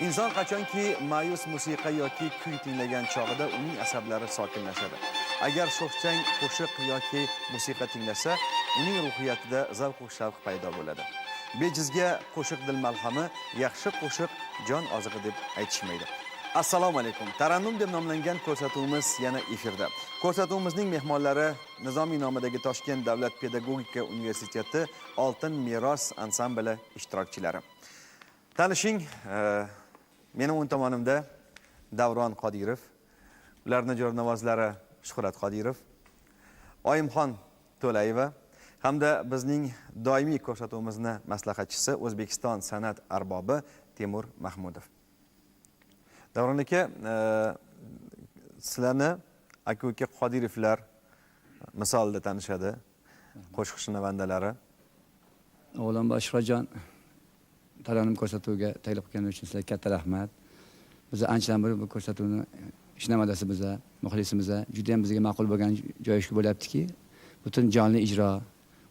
Inson qachonki ma'yus musiqa yoki kuy tinglagan chog'ida uning asablari sokinlashadi. Agar sho'xchang qo'shiq yoki musiqa tinglasa, uning ruhiyatida zavq va shavq paydo bo'ladi. Bejizga qo'shiq dil malhami, yaxshi qo'shiq jon ozig'i deb aytishmaydi. Assalomu alaykum. Tarannum deb nomlangan ko'rsatuvimiz yana efirda. Ko'rsatuvimizning mehmonlari Nizomiy nomidagi Toshkent davlat pedagogika universiteti Oltin meros ansambli ishtirokchilari. Tanishing, mening o'ng tomonimda Davron Qodirov, ularning jo'rnavozlari Shuhrat Qodirov, Oyimxon To'layeva hamda bizning doimiy ko'rsatuvimizni maslahatchisi O'zbekiston san'at arbobi Temur Mahmudov. Davron aka, sizlarni aka-uka Qodirovlar misolida tanishadi, qo'shiq xonandalari. Avvalambor Shuhratjon tarannum ko'rsatuviga taklif qilganingiz uchun sizlarga katta rahmat. Biz anchadan beri bu ko'rsatuvni ishnamadasi biza, muxlisimiz juda ham bizga ma'qul bo'lgan joyi shu bo'lyaptiki, butun jonli ijro,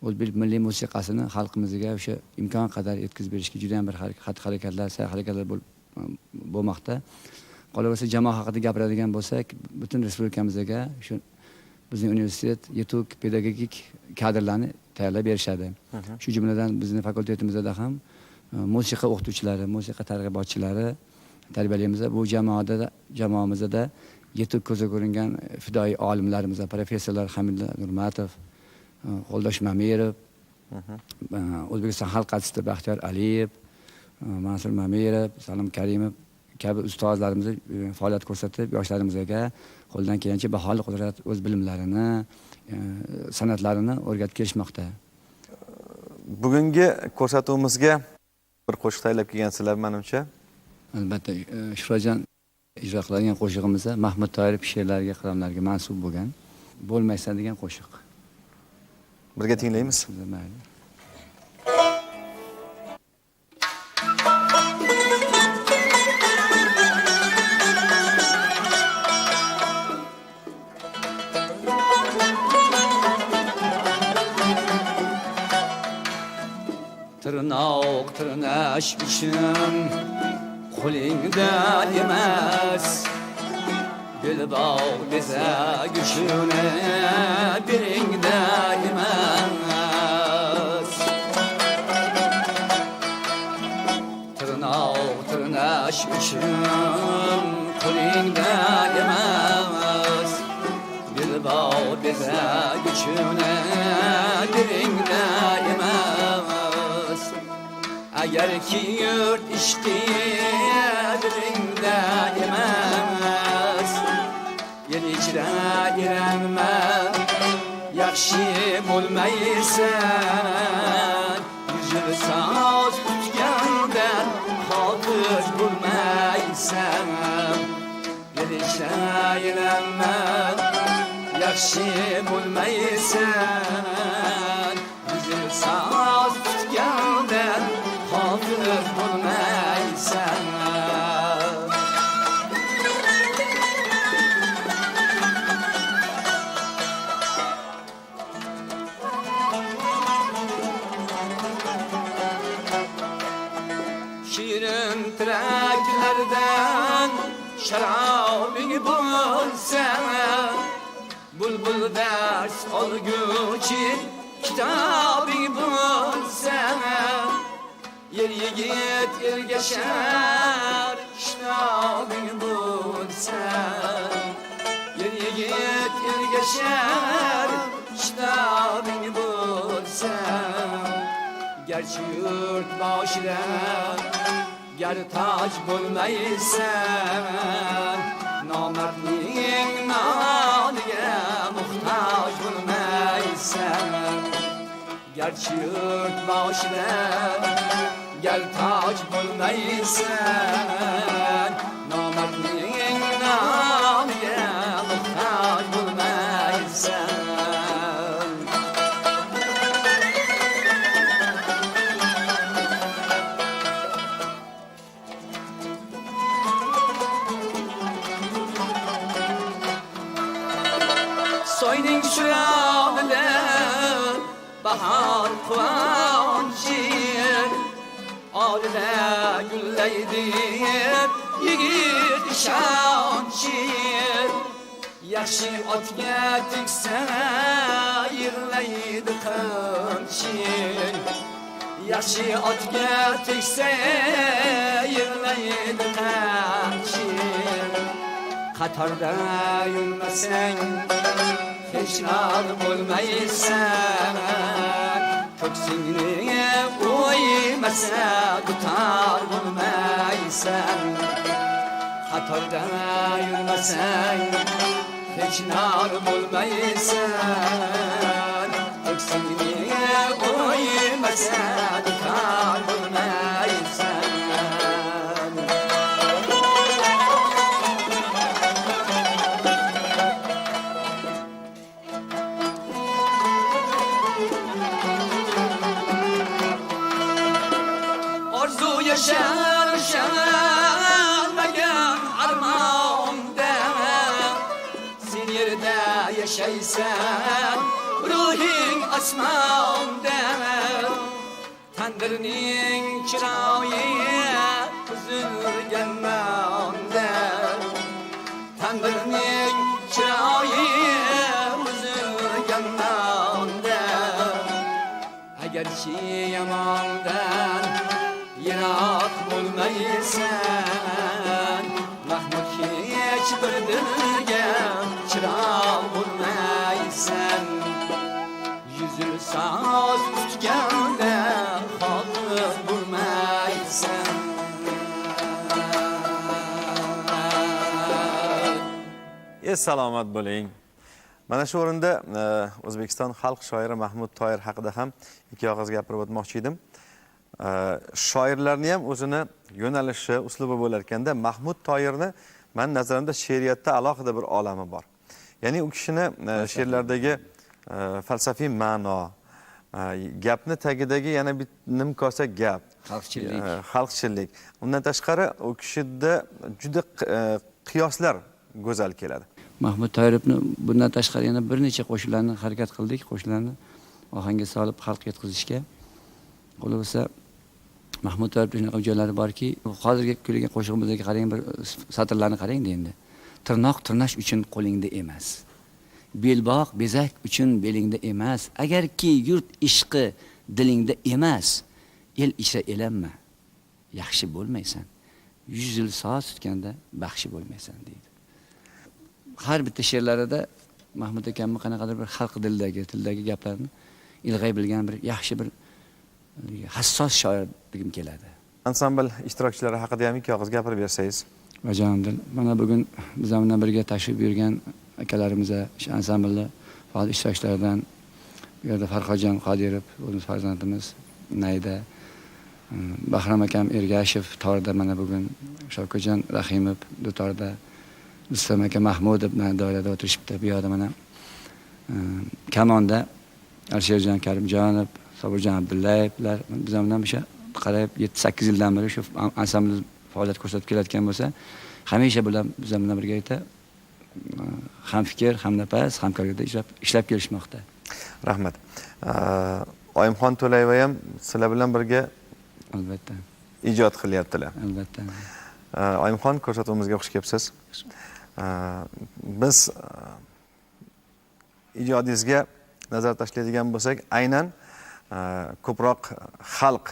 o'zbek milliy musiqasini xalqimizga o'sha imkon qadar yetkazib berishga juda ham bir harakatlar, sa'y-harakatlar bo'lmoqda. Qolaversa jamoa haqida gapiradigan bo'lsak, butun respublikamizga shu bizning universitet yetuk pedagogik kadrlarni tayyorlab berishadi. Shu jumladan bizning fakultetimizda ham musiqa o'qituvchilari, musiqa targ'ibotchilari tarbiyalaymiz. Bu jamoamizda yetuk ko'zga ko'ringan fidoyi olimlarimiz, professorlar Hamidullo Nurmatov, Qo'ldosh Mamirov, O'zbekiston xalq artisti Baxtiyor Aliyev, Mansur Mamirov, Salim Karimov kabi ustozlarimiz faoliyat ko'rsatib, yoshlarimizga qo'ldan kelgancha baholi qudrat o'z bilimlarini, san'atlarini o'rgatib kelishmoqda. Bugungi ko'rsatuvimizga bir qo'shiq tayyorlab kelgansizlar menimcha. Albatta, Shuhratjon ijro qiladigan qo'shig'imiz Mahmud Toirov she'rlariga, qalamlariga mansub bo'lgan Bo'lmaysan degan qo'shiq. Birga tinglaymiz. Mayli. Tırnak tırnaş için qo'lingda emas, gul bog' biza güçüne biringda emas. Tırnak tırnaş için qo'lingda emas, gul bog' biza güçüne biringda emas. Agar ki yurt ishqingda emas, yer ichra iranma, yaxshi bo'lmaysan. Yuzil soz tutganda xotir bo'lmaysan. Yer ichra iranma, yaxshi bo'lmaysan. Yuzil soz tutganda xotir bo'lmaysan. Shirin tiraklardan sharobing bo'lsa, bulbul dars olguchi kitobing bo'lsa, yer yigit ergashar shnobing bo'lsa, yer yigit ergashar shnobing bo'lsa, garchi yurt boshida gar toj bo'lmaysan, nomardning noniga muhtoj bo'lmaysan. Garchi yurt boshida gar toj bo'lmaysan, nomardning noniga muhtoj bo'lmaysan. Soyning chiroqida bahor quvonchi, bağrida gullaydi yigit ishonchi yaxshi otga tegsa yig'laydi qamchi yaxshi otga tegsa yig'laydi qamchi qatorda yurmasang hech nor bo'lmaysan ko'ksingni o'ymasa dutor bo'lmaysan qatorda yurmasang hech nor bo'lmaysan ko'ksingni o'ymasa dutor bo'lmaysan Yaşanmayan armağımda sen yerde yaşaysan ruhin asmağımda Tandırning chiroyi buzilgan manda Tandırning chiroyi buzilgan manda Agarchi yomondan yiroq bo'lmaysan Mahmud hech bir dilga chiroq bo'lmaysan Yuzil soz tutganda xotir bo'lmaysan Salomat bo'ling. Mana shu o'rinda O'zbekiston xalq shoiri Mahmud Toyir haqida ham ikki og'iz gapirib o'tmoqchi edim. Shoirlarni ham o'zini yo'nalishi, uslubi bo'lar ekanda, Mahmud Toyirni men nazarimda she'riyatda alohida bir olami bor. Ya'ni u kishini she'rlardagi falsafiy ma'no, gapni tagidagi yana bir nimkosa gap, xalqchillik. Undan tashqari u kishida juda qiyoslar go'zal keladi. Mahmud Toyirovni bundan tashqari yana bir necha qo'shiqlarni harakat qildik, qo'shiqlarni ohangga solib xalq yetkazishga. Xulosda Mahmud Toyirovning shunaqa joylari borki, hozirgi kuylagan qo'shig'imizdagi qarang, bir satrlarni qarang endi. Tirnoq tirnash uchun qo'lingda emas. Belbog' bezak uchun belingda emas. Agarki yurt ishqi dilingda emas, el ichra elanma. Yaxshi bo'lmaysan. 100 yil soat tutganda baxshi bo'lmaysan deydi. Har bitta she'rlarida Mahmud akamning qanaqadir bir xalq tildagi gaplarni ilg'ay bilgan bir yaxshi bir hassos shoir degim keladi. Ansambl ishtirokchilari haqida ham ikki og'iz gapirib bersangiz. Bajondir. Mana bugun biz bilan birga tashrif buyurgan akalarimiz, shu ansamblni faol ishtirokchilaridan bu yerda Farhodjon Qodirov, o'zimiz farzandimiz, Nayda, Bahrom akam Ergashev torda mana bugun, Shavkatjon Rahimov dutorda, Rustam aka Mahmudov bilan doirada o'tirishibdi. Bu yerda mana kamonda Alisherjon Karimjonov, Sobirjon Abdullayevlar biz bilan o'sha qarab 7-8 yildan beri shu ansambl faoliyat ko'rsatib kelayotgan bo'lsa, hamisha bilan biz bilan birgalikda ham fikr, ham nafas, hamkorlikda ishlab kelishmoqda. Rahmat. Oyimxon To'layeva ham sizlar bilan birga albatta ijod qilyaptilar. Albatta. Oyimxon, ko'rsatuvimizga xush kelibsiz. Biz ijodingizga nazar tashlaydigan bo'lsak, aynan ko'proq xalq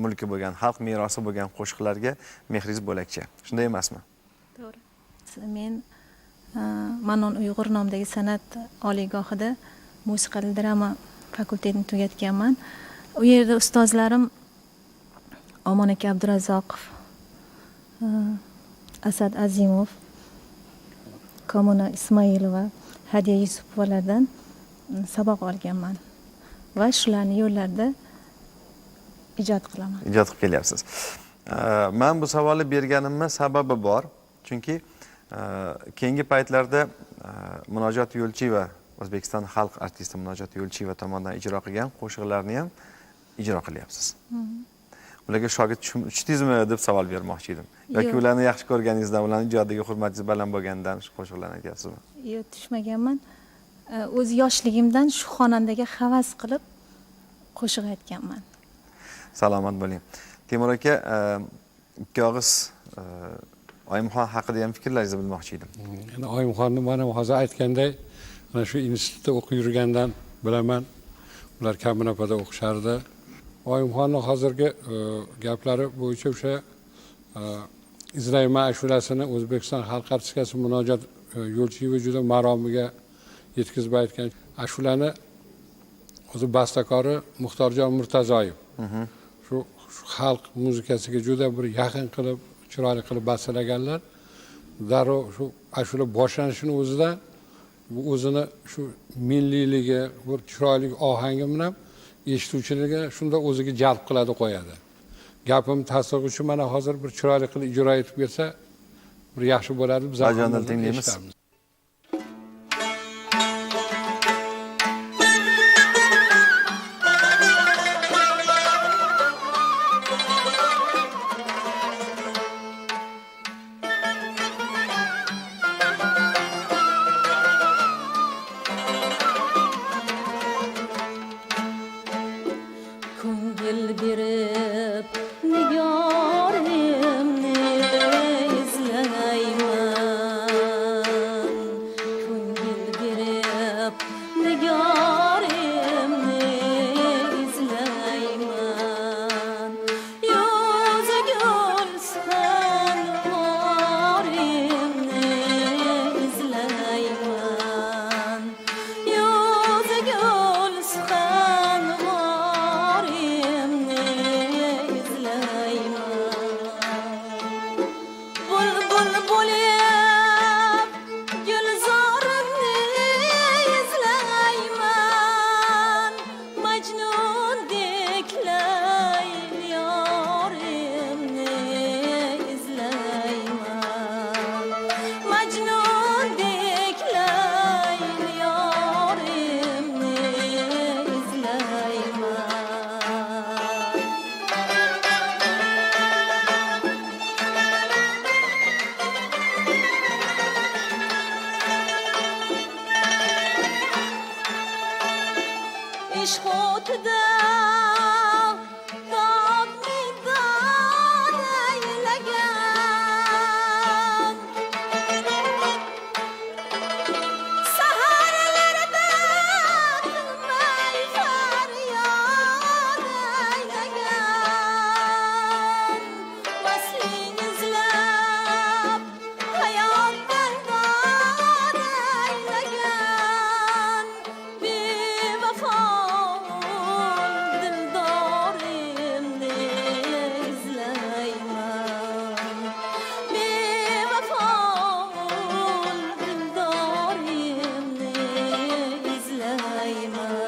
mulki bo'lgan, xalq merosi bo'lgan qo'shiqlarga mehringiz bo'lakcha. Shunday emasmi? To'g'ri. Men Manon Uyg'ur nomidagi san'at oliygohida musiqali drama fakultetini tugatganman. U yerda ustozlarim Omon aka Abdurazzoqov, Asad Azimov, Komuna Ismoilova, Hadiya Yusupovalardan saboq olganman va shularni yo'llarida ijod qilaman. Ijod qilib kelyapsiz. Men bu savolni berganimning sababi bor. Chunki keyingi paytlarda Munojot Yo'lchiyeva, O'zbekiston xalq artisti Munojot Yo'lchiyeva tomonidan ijro qilgan qo'shiqlarni ham ijro qilyapsiz. Ularga shogird tushdingizmi deb savol bermoqchi edim. Yoki ularni yaxshi ko'rganingizdan, ularning ijodiga hurmatingiz baland bo'lganidan shu qo'shiqlarni aytyapsizmi? Yo'q, tushmaganman. O'z yoshligimdan shu xonandaga havas qilib qo'shiq aytganman. Salomat bo'ling. Temur aka, ikki og'iz Oyimxon haqida ham fikrlaringizni bilmoqchi edim. Yani Oyimxonni mana hozir aytganday, mana shu institutda o'qib yurgandan bilaman. Ular Kaminapada o'qishardi. Oyimxonning hozirgi gaplari bo'yicha o'sha izlayman ashulasini O'zbekiston xalq artistikasi Munojot Yo'lchiyeva juda maromiga yetkazib aytgan. Ashulani o'zi bastakori Muxtorjon Murtazoyev. Shu xalq muzikasiga juda bir yaqin qilib, chiroyli qilib bastalaganlar. Darrov shu ashula boshlanishini o'zida bu o'zini shu milliyligi, bir chiroyli ohangi bilan eshituvchilarga shunda o'ziga jalb qiladi, qo'yadi. Gapim tasdiq uchun mana hozir bir chiroyli qilib ijro etib bersa, bir yaxshi bo'ladi. Biz Bajondan tinglaymiz. Ko'ngil berib nigorimni izlayman. Ko'ngil berib nigorimni izlayman. Yuzi gulshan vorimni izlayman. Yuzi gulshan vorimni izlayman. Bulbul bo'lib gulzorimni izlayman. Majnundek yorimni izlayman. Majnundek yorimni izlayman. Ishq o'tida tog'ni aylagan. Saharlarda tinmay faryod aylagan. Vasling izlab hayotdan dod aylagan. Bevafo dildorimni izlayman. Bevafo dildorimni izlayman.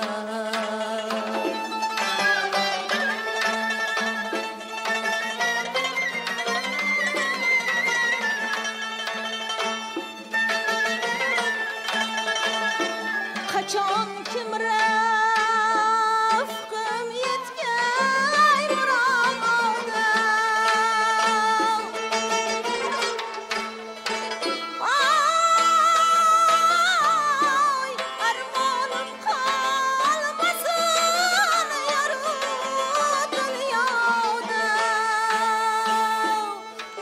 Qachon kim rafqim yetgay muromoda. Ay, armonim qolmasin yaru dunyoda.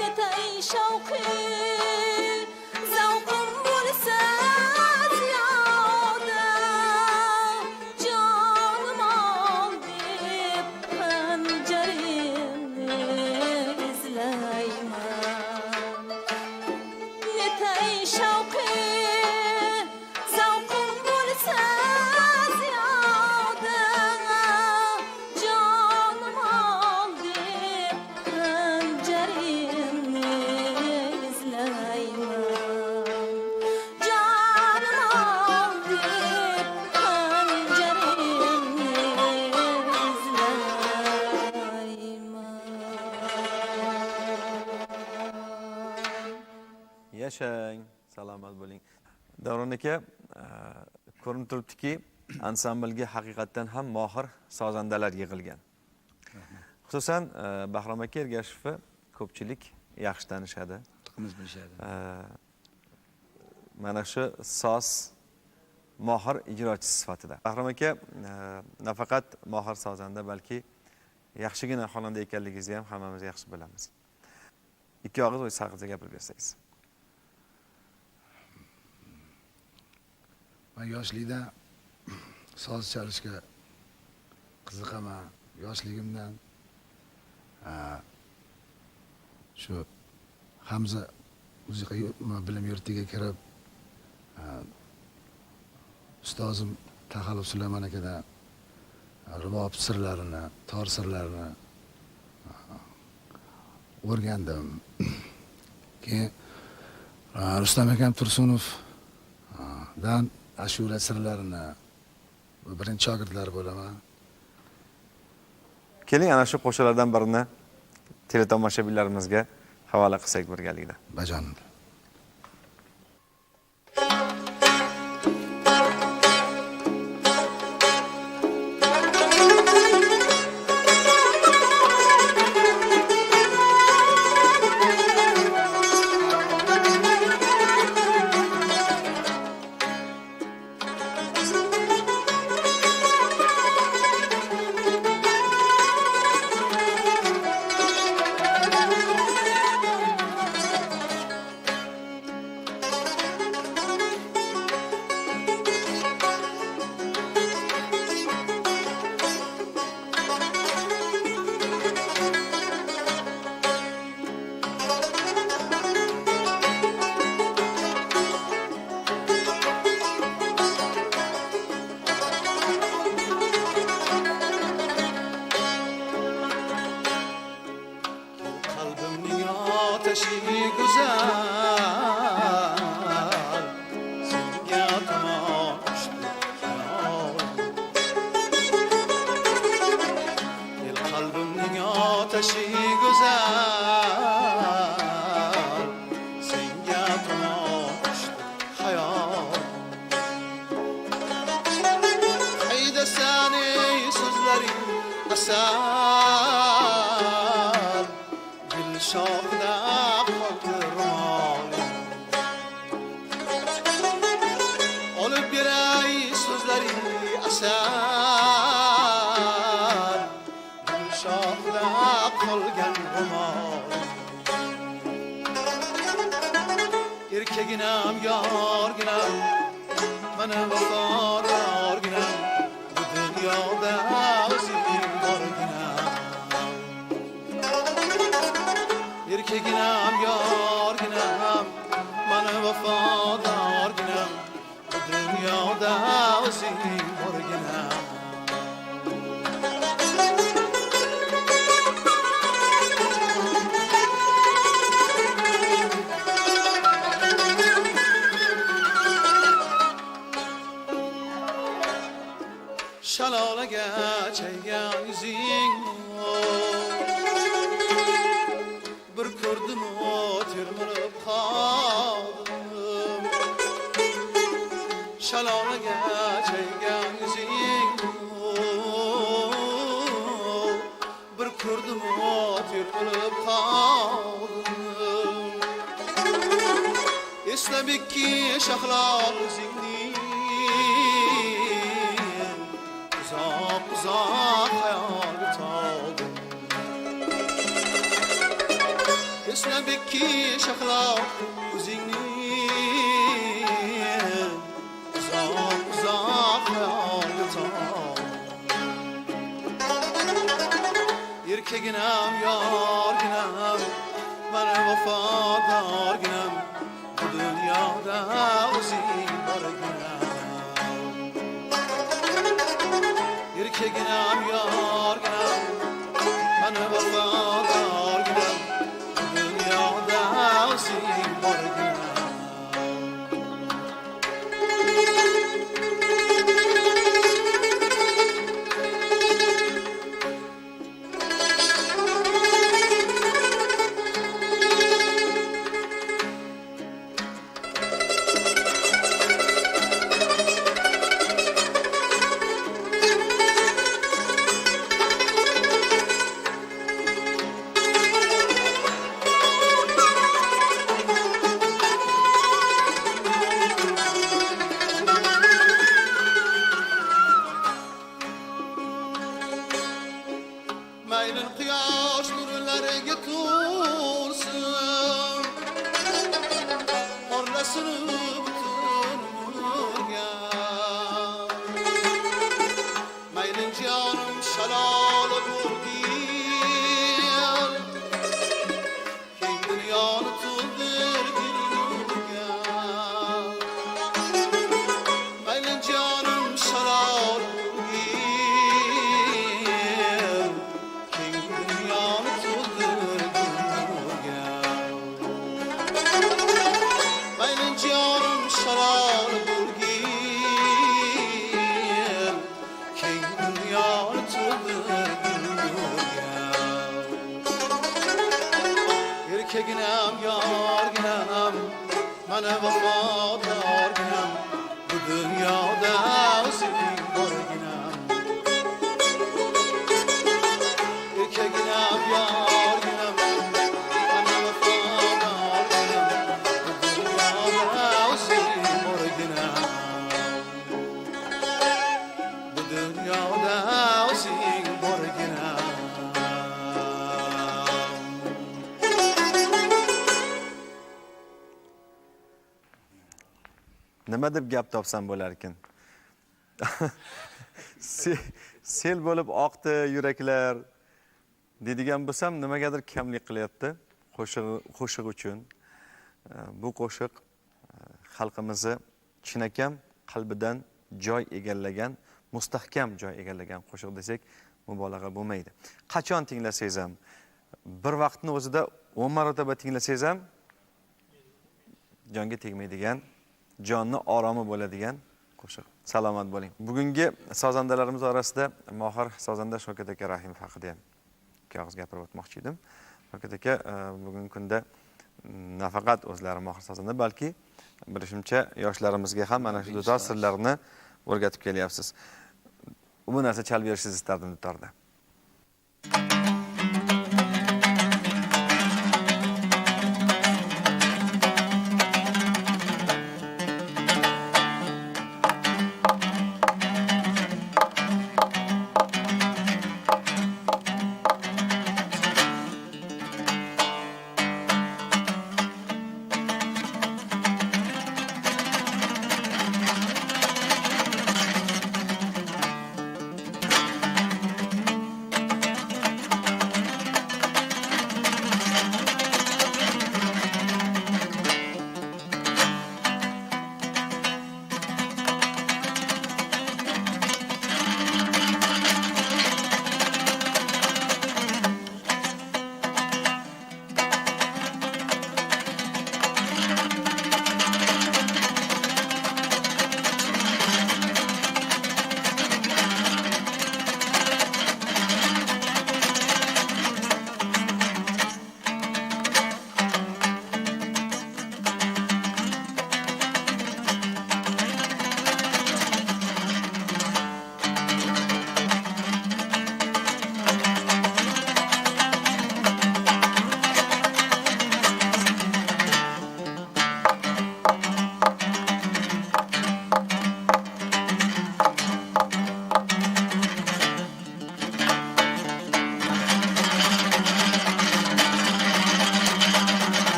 Netay shavqi zavqim bo'lsa ziyoda. Jonim ol deb panjarimni izlayman. Netay shavqi zavqim bo'lsa ziyoda. Jonim ol deb panjarimni izlayman. Jonim ol deb panjarimni izlayman. Yashang, salomat bo'ling. Davron aka, ko'rinib turibdiki, ansamblga haqiqatdan ham mohir sozandalar yig'ilgan. Xususan, Bahrom aka Ergashevni ko'pchilik yaxshi tanishadi. Tuqimiz bilishadi. Mana shu soz mohir ijrochisi sifatida. Bahrom aka nafaqat mohir sozanda, balki yaxshigina xonanda ekanligingizni ham hammamiz yaxshi bilamiz. Ikki og'iz o'zingiz haqida gapirib bersangiz. Men yoshlikda soz chalishga qiziqaman. Yoshligimdan shu Hamza musiqa bilim yurtiga kirib, ustozim Taxalluf Sulaymon akadan rubob sirlarini, tor sirlarini o'rgandim. Keyin Rustam akam Tursunov dan ashura sirlarini birinchi shogirdlari bo'laman. Keling, ana shu qo'shiqlardan birini teletomoshabinlarimizga havola qilsak birgalikda. Bajondim. Erkeginam, yorginam, mana vafodorginam, bu dunyoda o'zing borginam. Erkeginam, yorginam, mana vafodorginam, bu dunyoda o'zing borginam. Shalolaga chaygan yuzing bir ko'rdim termilib qoldim. Shalolaga chaygan yuzing bir ko'rdim termilib qoldim. Eslabikki shahloq o'zingni uzoq hayolga toldim. Eslabikki shahloq o'zingni uzoq hayolga toldim. Erkeginam, yorginam, mana vafodorginam, bu dunyoda o'zing borginam. Erkeginam, yorginam, mana vafodorginam, bu dunyoda o'zing borginam. erkeginam yorginam mana vafodorginam bu dunyoda o'zing borginam erkeginam yorginam mana vafodorginam bu dunyoda o'zing borginam bu dunyoda o'zing borginam Nima deb gap topsam bo'lar ekan? Sel bo'lib oqdi yuraklar deydigan bo'lsam, nimagadir kamlik qilyapti qo'shiq uchun. Bu qo'shiq xalqimizni chinakam qalbidan joy egallagan, mustahkam joy egallagan qo'shiq desak, mubolag'a bo'lmaydi. Qachon tinglasangiz ham, bir vaqtning o'zida 10 marotaba tinglasangiz ham jonga tegmaydigan, jonni oromi bo'ladigan qo'shiq. Salomat bo'ling. Bugungi sozandalarimiz orasida mohir sozanda Shavkat aka Rahimov haqida ham ikki og'iz gapirib o'tmoqchi edim. Shavkat aka bugungi kunda nafaqat o'zlari mohir sozanda, balki bilishimcha yoshlarimizga ham mana shu dutor sirlarini o'rgatib kelyapsiz. Bu narsa chalib berishingizni istardim dutorda.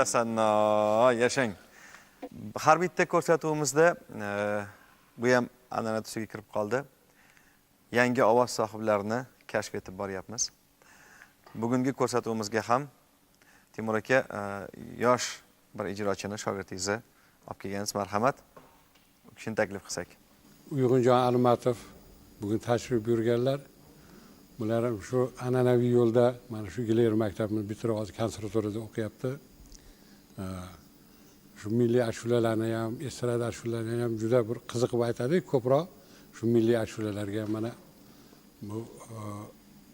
Tasanno, yashang. Har bitta ko'rsatuvimizda bu ham an'ana tusiga kirib qoldi. Yangi ovoz sohiblarini kashf etib boryapmiz. Bugungi ko'rsatuvimizga ham Timur aka yosh bir ijrochini shogirdingizni olib kelgansiz, marhamat. U kishini taklif qilsak. Uyg'unjon Almatov bugun tashrif buyurganlar. Bular shu an'anaviy yo'lda mana shu Giler maktabini bitirib hozir konservatoriyada o'qiyapti. Shu milliy ashulalarni ham, estrada ashulalarni ham juda bir qiziqib aytadi. Ko'proq shu milliy ashulalarga mana bu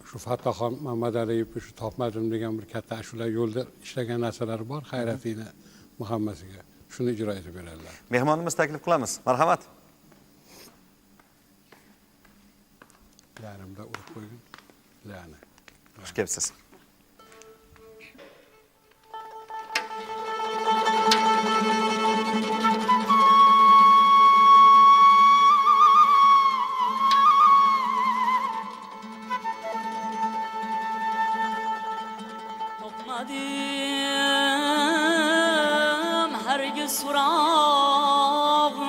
shu Fattoxon Mamadaliyev shu topmadim degan bir katta ashula yo'lda ishlagan narsalari bor, Xayratina Muhammasiga. Shuni ijro etib beradilar. Mehmonimiz taklif qilamiz. Marhamat. Yarimda urib qo'ying. La'na. Xush kelibsiz. Topmadım hergiz surağın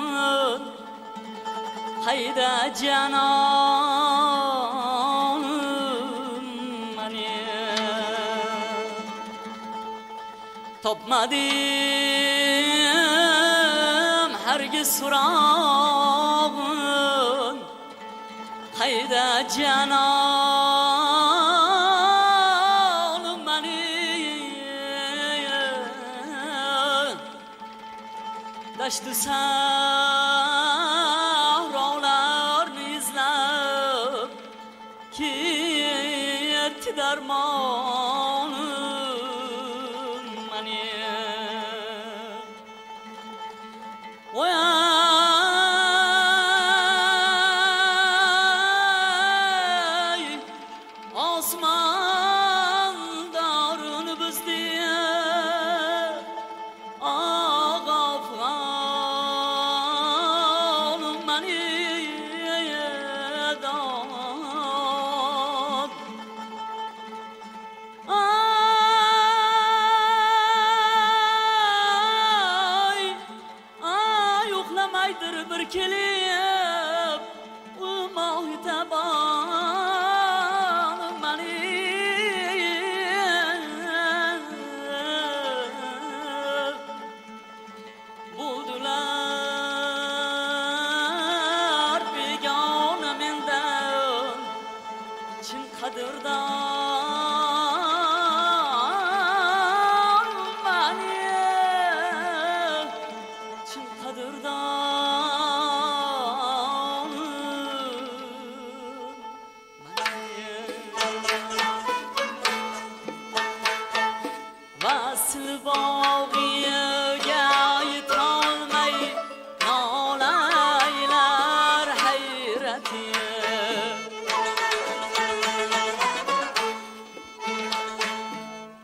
hayda cananım mani Topmadım hergiz surağın hayda cananım mani Daştı sahralarını izler darmonum mani Oy osmon daruni bizdi ağafg'onim mani dod ay uxlamaydir bir kelib ulmohitabonim mani buldular begona mendan chin qadrdon mani chin qadrdon vasl bog'iga yetolmay nolaylar hayrati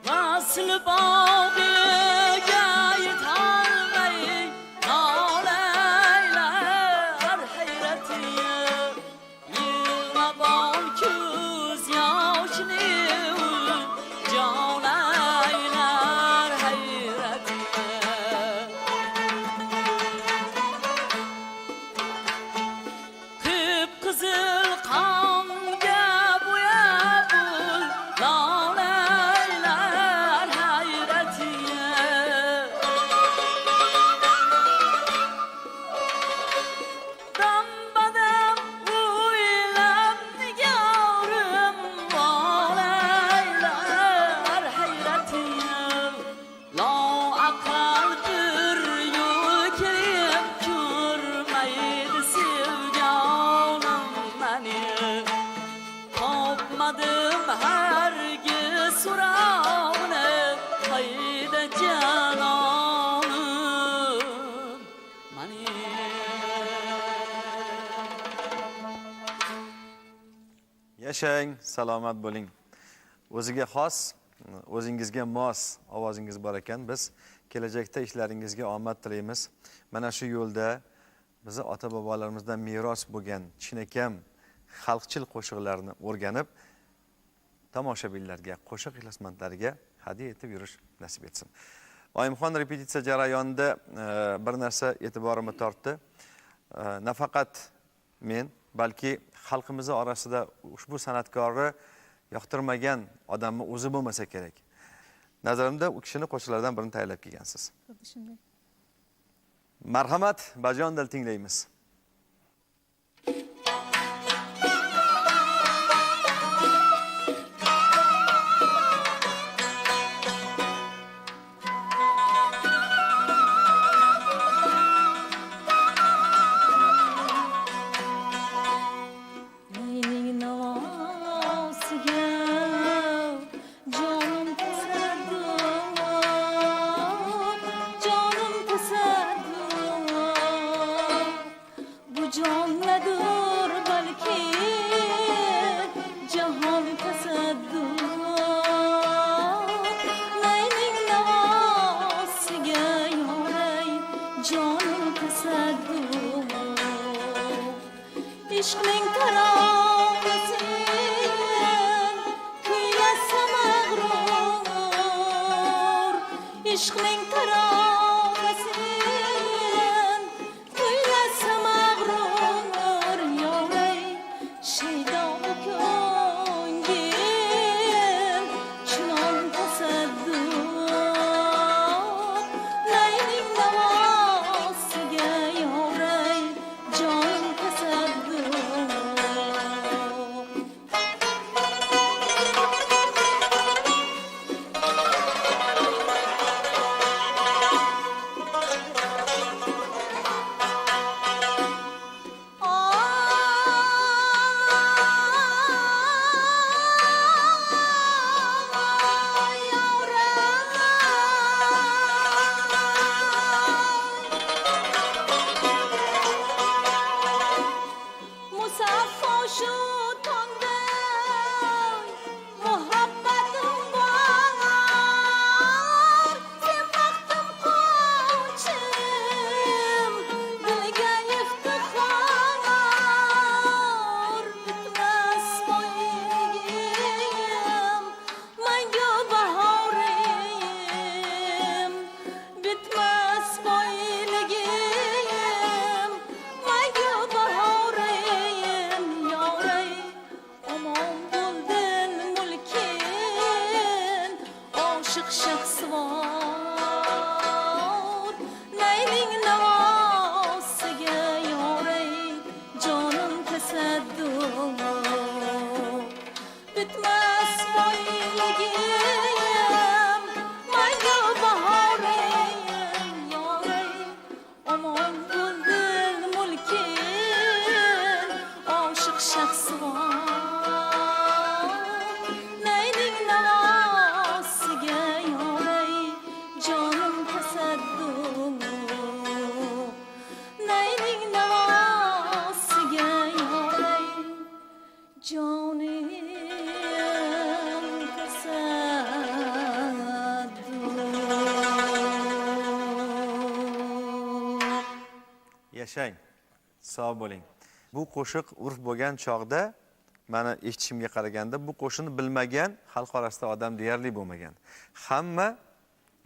vasl bog'iga yetolmay nolaylar hayrati yig'labon ko'z yoshini jonaylar hayrati qip-qizil qonga bo'yab lolaylar hayrati dam-badam o'ylab nigorim lolaylar hayrati loaqal bir yo'l kelib ko'rmaydi sevganim mani topmadim hargiz so'rovni qayda janonim mani Yashang, salomat bo'ling. O'ziga xos, o'zingizga mos ovozingiz bor ekan. Biz kelajakda ishlaringizga omad tilaymiz. Mana shu yo'lda bizni ota-bobolarimizdan meros bo'lgan chinakam xalqchil qo'shiqlarni o'rganib, tomoshabinlarga, qo'shiq ixlosmandlariga hadya etib yurish nasib etsin. Oyimxon repetitsiya jarayonida bir narsa e'tiborimni tortdi. Nafaqat men, balki xalqimiz orasida ushbu san'atkorni yoqtirmagan odamni o'zi bo'lmasa kerak. Nazarimda u kishini qo'shiqlardan birini tayyorlab kelgansiz. Xuddi shunday. Marhamat, bajon dil tinglaymiz. Neyning navosiga jonim tasaddu, jonim tasaddu. Bu jon nedir balki jahon tasaddu. Neyning navosiga yoray jonim tasaddu. İşkning taronasin kuylasa mag'rur. İşkning taronasin kuylasa mag'rur. Yoray shaydo ko'ngil chinon tasaddu. Nayning navosiga yoray jon tasaddu. shu tongda muhabbatim bor, sen baxtim qochim, dilga iftixor, bitmas boyligim, mangu bahorim, bitmas boyligim, mangu bahorim, yoray, omon bo'ldin mulkin, oshiq shahsivor, nayling navosiga yoray, jonim tasaddur, bitmas boyligim, mangu bahorim, yoray, omon bo'ldin mulkin, oshiq shahsivor, nayling navosiga yoray, jonim tasaddur, nayling navosiga yoray, jonim tasaddur. Yashang, sog' bo'ling. Bu qo'shiq urf bo'lgan chog'da mana eshitishimga qaraganda bu qo'shiqni bilmagan xalq orasida odam deyarli bo'lmagan. Hamma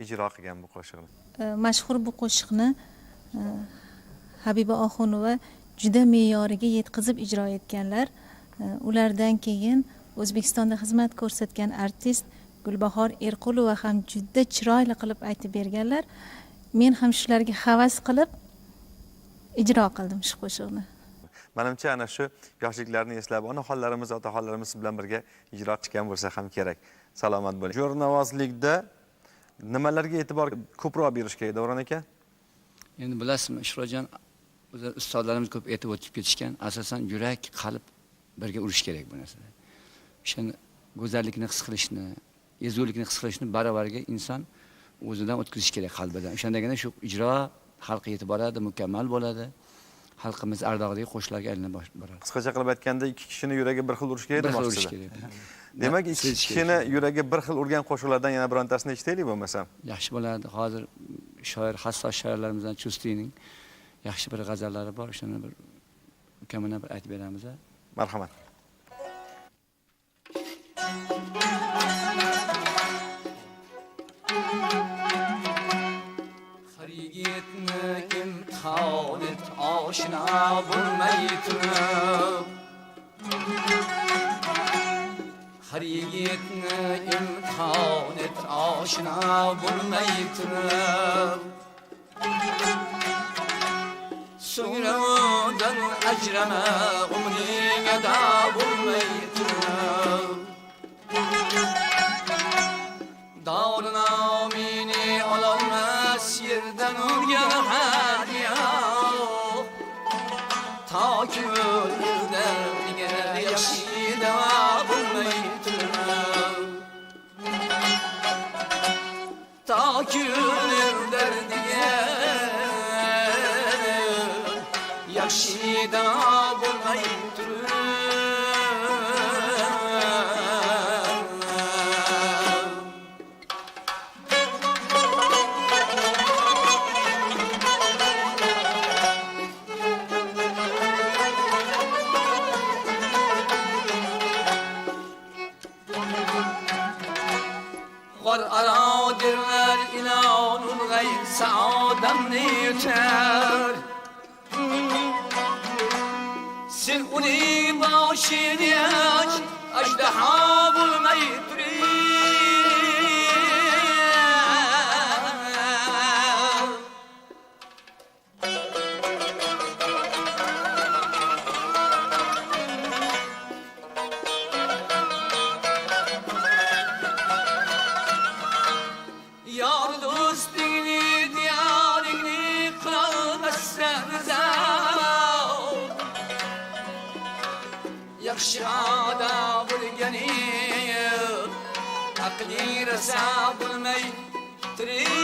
ijro qilgan bu qo'shiqni. Mashhur bu qo'shiqni Habiba Oxunova juda me'yoriga yetkazib ijro etganlar. Ulardan keyin O'zbekistonda xizmat ko'rsatgan artist Gulbahor Erqulova ham juda chiroyli qilib aytib berganlar. Men ham shularga havas qilib ijro qildim shu qo'shiqni. Menimcha ana shu yoshliklarni eslab, onaxonlarimiz, otaxonlarimiz bilan birga ijro qilgan bo'lsa ham kerak. Salomat bo'ling. Jo'rnavozlikda nimalarga e'tibor ko'proq berish kerak, Davron aka? Endi bilasizmi, Ishrojon, o'zi ustozlarimiz ko'p aytib o'tib ketishgan, asosan yurak, qalb birga urish kerak bu narsada. O'shani go'zallikni his qilishni, ezgulikni his qilishni baravariga inson o'zidan o'tkazish kerak qalbidan. O'shandagina shu ijro xalqqa yetib boradi, mukammal bo'ladi. Xalqimiz ardog'idagi qo'shiqlarga aylanib boradi. Qisqacha qilib aytganda, ikki kishini yuragi bir xil urish kerak Bir xil demoqchisiz. urish kerak. Demak, ikki kishini yuragi bir xil urgan qo'shiqlardan yana birontasini eshitaylik bo'lmasam. Yaxshi bo'ladi. Hozir shoir, hassos shoirlarimizdan Chustining yaxshi bir g'azallari bor. Shuni bir ukamini bir aytib beramiz. Marhamat. Har yigitni imtihon et, oshna bo'lmay turib. Har yigitni imtihon et, oshna bo'lmay turib. So'ngradan ajrama, umring ado bo'lmay turib. Davronamini ololmas yerdan urgan hadiya, toki o'ldirdiga yaxshi davo bo'lmay turib. Toki o'ldirdiga yaxshi davo bo'lmay turib. Qor arodirlar ilonul g'ayb saodamni yutar. Sen uning boshini och, ajdaho bo'lmay turing. Yar do'stingni, diyoringni qilmassan zor. Yaxshi odam bo'lgani, aqling rosa bo'lmay turing.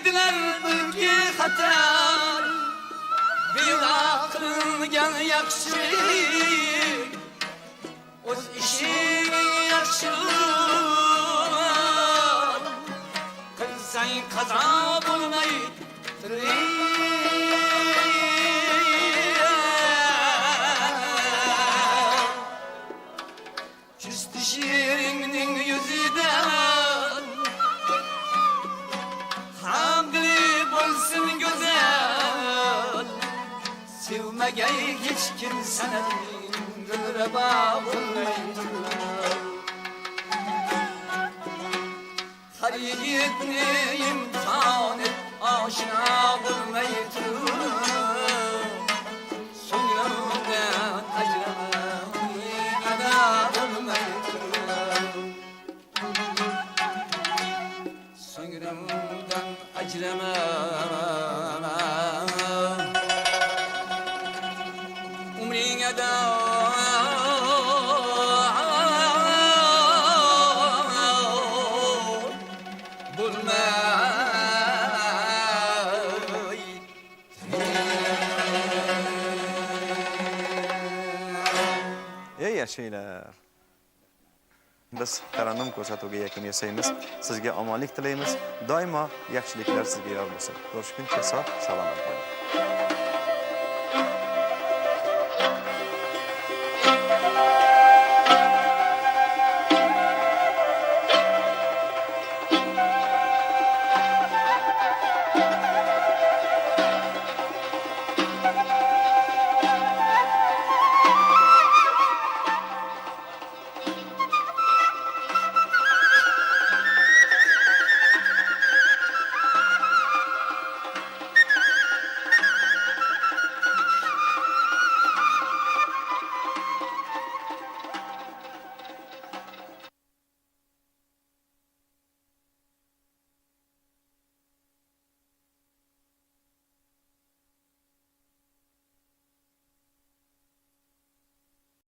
Yediler bilgi xatar Beyla qilgan yaxshi O'z ishing yaxshi Qilsang qazo bo'lmaydi Küstü şiirinin yüzüden Hamdili bulsun güzel Sevmegey hiç kimsenin Gülreba bulmaydı Her yiğitni imtihan et Aşina bulmaydı Soyundan acrama Ana bulmaydı Soyundan acrama Umrine da Ey yashanglar. Biz tarannum ko'rsatuviga yakun yasaymiz. Sizga omonlik tilaymiz. Doimo yaxshiliklar sizga yor bo'lsin. Ko'rishguncha sog', salomat bo'ling.